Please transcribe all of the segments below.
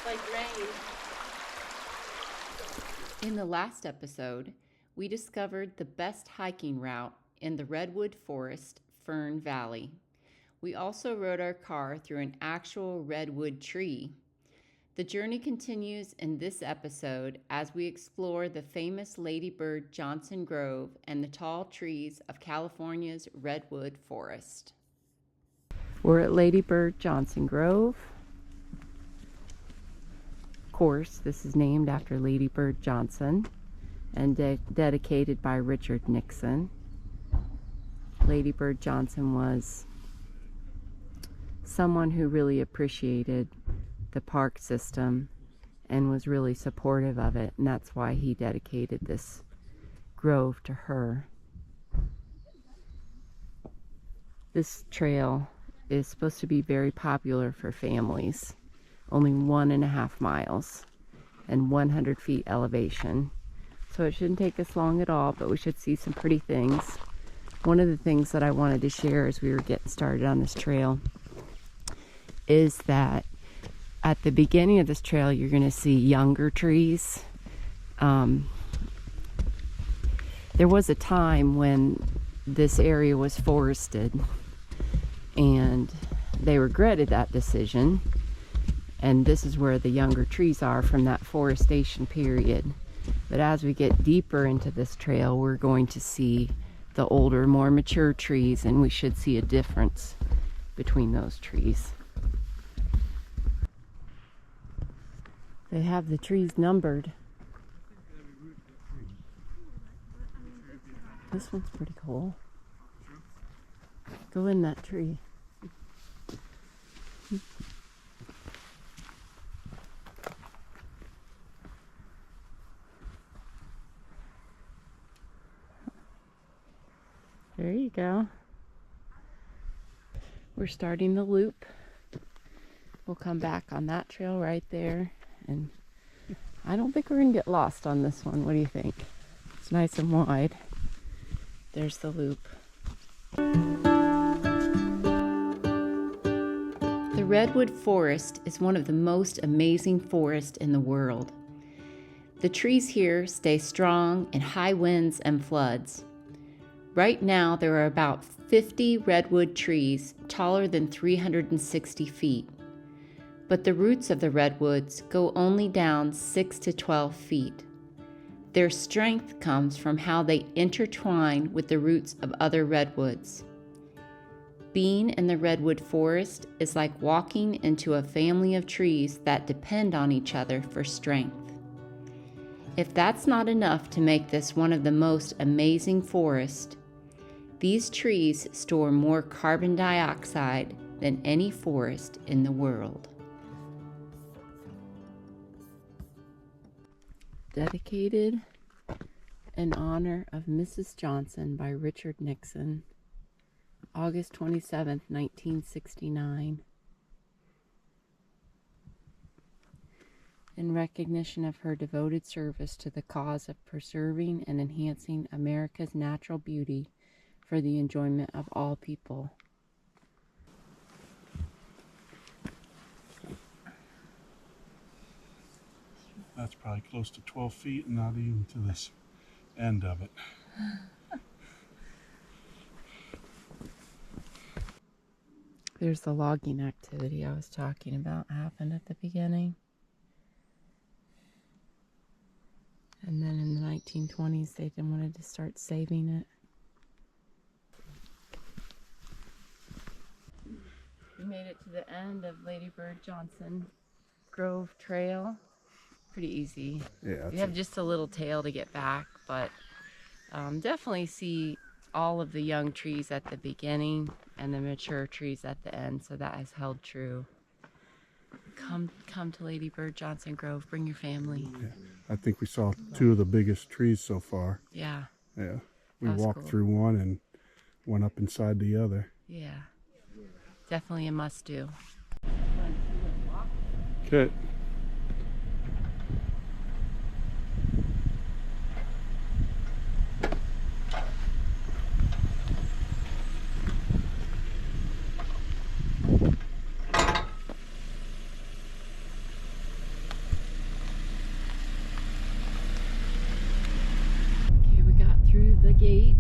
like rain. In the last episode, we discovered the best hiking route in the Redwood Forest, Fern Valley. We also rode our car through an actual redwood tree. The journey continues in this episode as we explore the famous Lady Bird Johnson Grove and the tall trees of California's Redwood Forest. We're at Lady Bird Johnson Grove. Of course, this is named after Lady Bird Johnson and dedicated by Richard Nixon. Lady Bird Johnson was someone who really appreciated the park system and was really supportive of it, and that's why he dedicated this grove to her. This trail is supposed to be very popular for families. Only 1.5 miles and 100 feet elevation. So it shouldn't take us long at all, but we should see some pretty things. One of the things that I wanted to share as we were getting started on this trail is that at the beginning of this trail, you're going to see younger trees. There was a time when this area was forested, and they regretted that decision. And this is where the younger trees are from that forestation period. But as we get deeper into this trail, we're going to see the older, more mature trees, and we should see a difference between those trees. They have the trees numbered. This one's pretty cool. Go in that tree. There you go. We're starting the loop. We'll come back on that trail right there. And I don't think we're going to get lost on this one. What do you think? It's nice and wide. There's the loop. The Redwood Forest is one of the most amazing forests in the world. The trees here stay strong in high winds and floods. Right now, there are about 50 redwood trees taller than 360 feet. But the roots of the redwoods go only down 6 to 12 feet. Their strength comes from how they intertwine with the roots of other redwoods. Being in the redwood forest is like walking into a family of trees that depend on each other for strength. If that's not enough to make this one of the most amazing forests, these trees store more carbon dioxide than any forest in the world. Dedicated in honor of Mrs. Johnson by Richard Nixon, August 27th, 1969. In recognition of her devoted service to the cause of preserving and enhancing America's natural beauty for the enjoyment of all people. That's probably close to 12 feet and not even to this end of it. There's the logging activity I was talking about happened at the beginning. And then in the 1920s, they wanted to start saving it. We made it to the end of Lady Bird Johnson Grove Trail. Pretty easy. Yeah. We have just a little tail to get back, but definitely see all of the young trees at the beginning and the mature trees at the end, so that has held true. Come to Lady Bird Johnson Grove. Bring your family. Yeah. I think we saw 2 of the biggest trees so far. Yeah. Yeah. We That's walked cool. through one and went up inside the other. Yeah. Definitely a must-do. Okay. gate,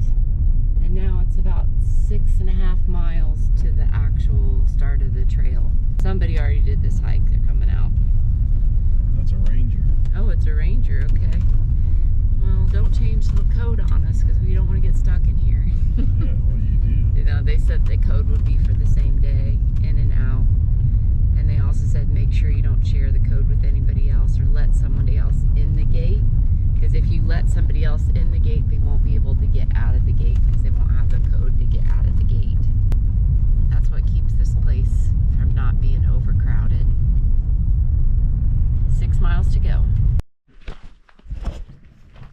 and now it's about 6.5 miles to the actual start of the trail. Somebody already did this hike. They're coming out. That's a ranger. Oh, it's a ranger. Okay. Well, don't change the code on us because we don't want to get stuck in here. Yeah, well, you do. You know, they said the code would be for the same day, in and out. And they also said make sure you don't share the code with anybody else or let somebody else in the gate. Because if you let somebody else in the gate, they won't be able to get out of the gate because they won't have the code to get out of the gate. That's what keeps this place from not being overcrowded. 6 miles to go.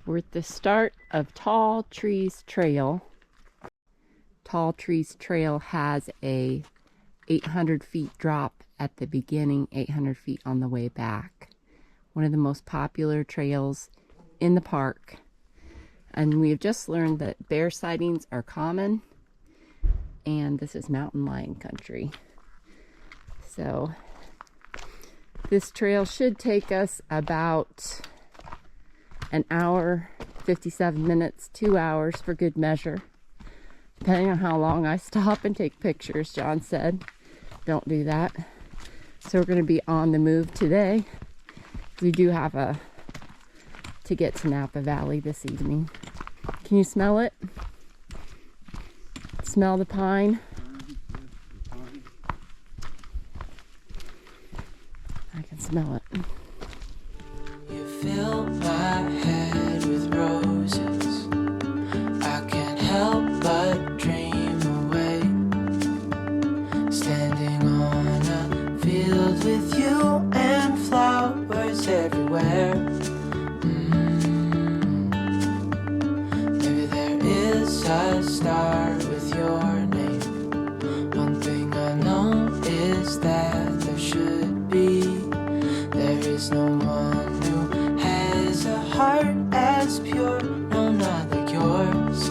We're at the start of Tall Trees Trail. Tall Trees Trail has a 800 feet drop at the beginning, 800 feet on the way back. One of the most popular trails in the park. And we have just learned that bear sightings are common, and this is mountain lion country. So this trail should take us about an hour, 57 minutes, 2 hours for good measure. Depending on how long I stop and take pictures, John said. Don't do that. So we're going to be on the move today. We do have to get to Napa Valley this evening. Can you smell it? Smell the pine? I can smell it. You fill my head with roses. I can't help but dream away. Standing on a field with you and flowers everywhere. Maybe there is a star with your name. One thing I know is that there should be. There is no one who has a heart as pure, no, not like yours.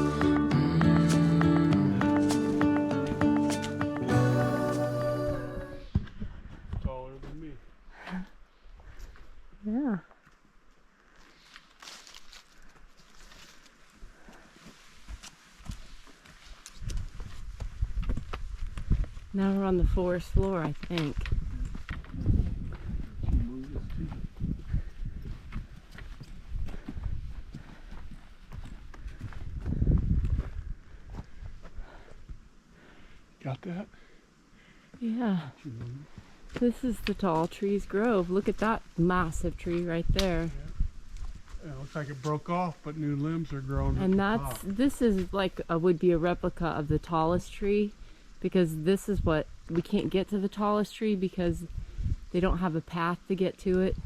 Taller than me. Yeah. Now we're on the forest floor, I think. Got that? Yeah. This is the Tall Trees Grove. Look at that massive tree right there. Yeah, it looks like it broke off, but new limbs are growing. And this is like would be a replica of the tallest tree, because this is what we can't get to the tallest tree because they don't have a path to get to it.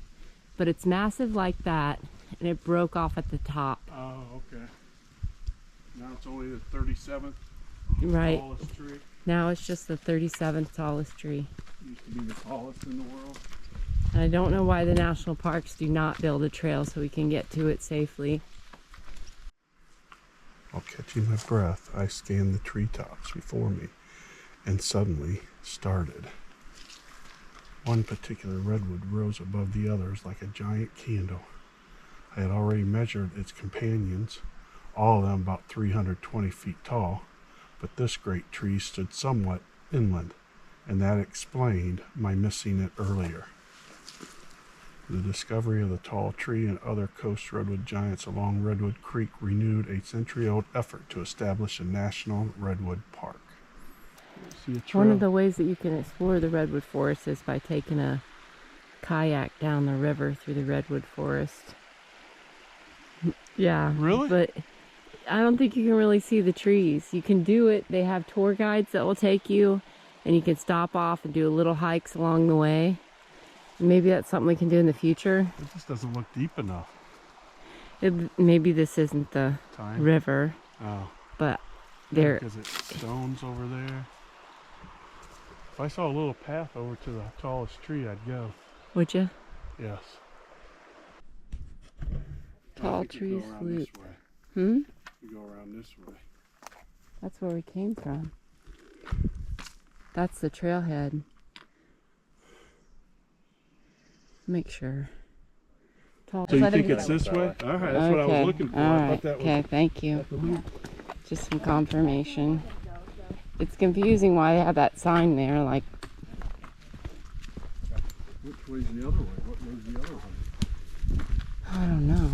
But it's massive like that, and it broke off at the top. Oh, okay. Now it's only the 37th Right. tallest tree. Now it's just the 37th tallest tree. Used to be the tallest in the world. And I don't know why the national parks do not build a trail so we can get to it safely. While catching my breath, I scanned the treetops before me and suddenly started. One particular redwood rose above the others like a giant candle. I had already measured its companions, all of them about 320 feet tall, but this great tree stood somewhat inland, and that explained my missing it earlier. The discovery of the tall tree and other coast redwood giants along Redwood Creek renewed a century-old effort to establish a national redwood park. See a trail? One of the ways that you can explore the Redwood Forest is by taking a kayak down the river through the Redwood Forest. Yeah. Really? But I don't think you can really see the trees. You can do it. They have tour guides that will take you, and you can stop off and do little hikes along the way. Maybe that's something we can do in the future. It just doesn't look deep enough. Maybe this isn't the river, Oh. but there. Because it's stones over there. If I saw a little path over to the tallest tree, I'd go. Would you? Yes. Tall I think we trees go around loop. this way. Hmm? We go around this way. That's where we came from. That's the trailhead. Make sure. Tall. So you think it's this way? All right, that's what I was looking for. All I right. thought that was Okay, thank you. the loop. Just some confirmation. It's confusing why they have that sign there, like. Which way's the other way? What way's the other way? I don't know.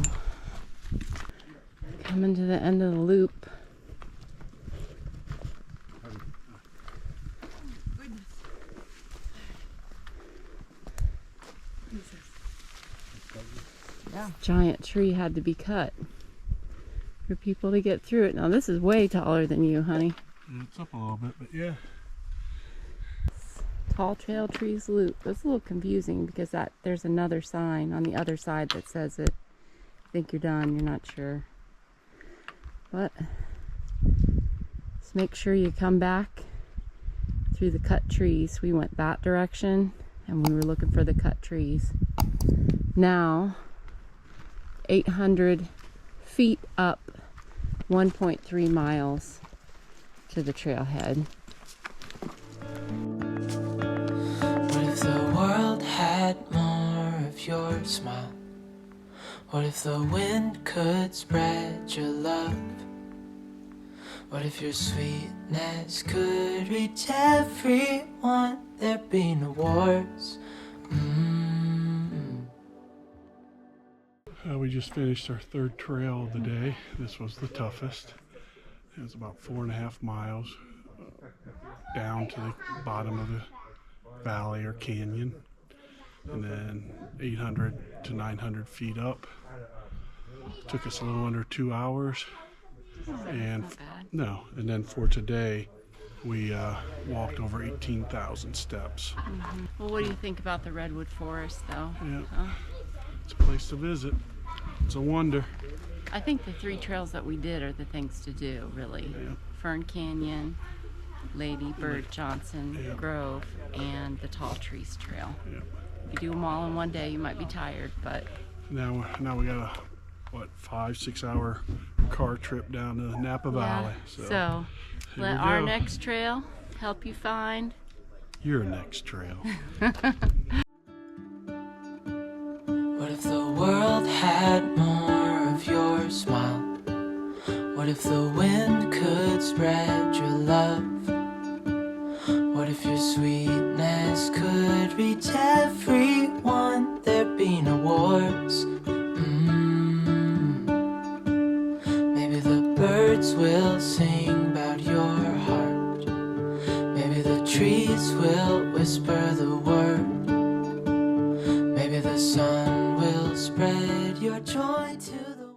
Coming to the end of the loop. Giant tree had to be cut for people to get through it. Now this is way taller than you, honey. Yeah, it's up a little bit, but yeah. Tall Trail Trees Loop. It's a little confusing because there's another sign on the other side that says it. I think you're done, you're not sure. But just make sure you come back through the cut trees. We went that direction and we were looking for the cut trees. Now 800 feet up, 1.3 miles to the trailhead. What if the world had more of your smile? What if the wind could spread your love? What if your sweetness could reach everyone? There'd be no wars. We just finished our third trail of the day. This was the toughest. It was about 4.5 miles down to the bottom of the valley or canyon, and then 800 to 900 feet up. Took us a little under 2 hours. And and then for today, we walked over 18,000 steps. Well, what do you think about the Redwood Forest, though? Yeah, it's a place to visit. It's a wonder. I think the 3 trails that we did are the things to do, really. Yeah. Fern Canyon, Lady Bird Johnson Grove, and the Tall Trees Trail. Yeah. If you do them all in one day, you might be tired, but Now we got a 5-6 hour car trip down to Napa Valley. So here let we our go. next trail help you find Your next trail. What if the world had more of your smile? What if the wind could spread your love? What if your sweetness could reach everyone? There'd be no wars. Maybe the birds will sing about your heart. Maybe the trees will whisper the word. Maybe the sun will spread your joy to the